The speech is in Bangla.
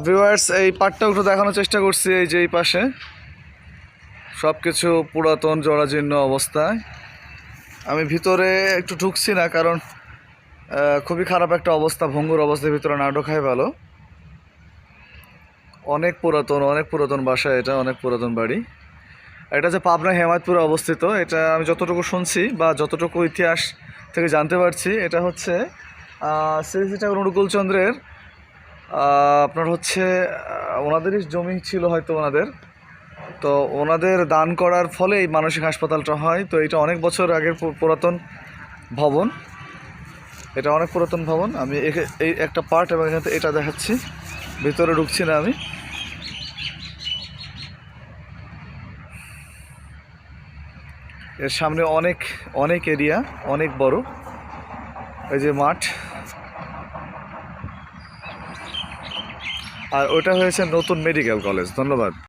ভিউয়ার্স, এই পার্টটাও একটু দেখানোর চেষ্টা করছি। এই যে এই পাশে সব কিছু পুরাতন জরাজীর্ণ অবস্থায়। আমি ভিতরে একটু ঢুকছি না, কারণ খুবই খারাপ একটা অবস্থা, ভঙ্গুর অবস্থার ভিতরে না ঢোকাই ভালো। অনেক পুরাতন বাসা, এটা অনেক পুরাতন বাড়ি। এটা যে পাবনা হেমায়তপুরে অবস্থিত, এটা আমি যতটুকু শুনছি বা যতটুকু ইতিহাস থেকে জানতে পারছি, এটা হচ্ছে শ্রী শ্রী ঠাকুর অনুকূলচন্দ্রের আপনার হচ্ছে ওনাদেরই জমি ছিল হয়তো ওনাদের, তো ওনাদের দান করার ফলে এই মানসিক হাসপাতালটা হয়। তো এটা অনেক বছর আগের পুরাতন ভবন, এটা অনেক পুরাতন ভবন। আমি এই একটা পার্ট এবং এখানে এটা দেখাচ্ছি, ভিতরে ঢুকছি না আমি। এর সামনে অনেক অনেক এরিয়া, অনেক বড়। এই যে মাঠ, আর ওটা হয়েছে নতুন মেডিকেল কলেজ। ধন্যবাদ।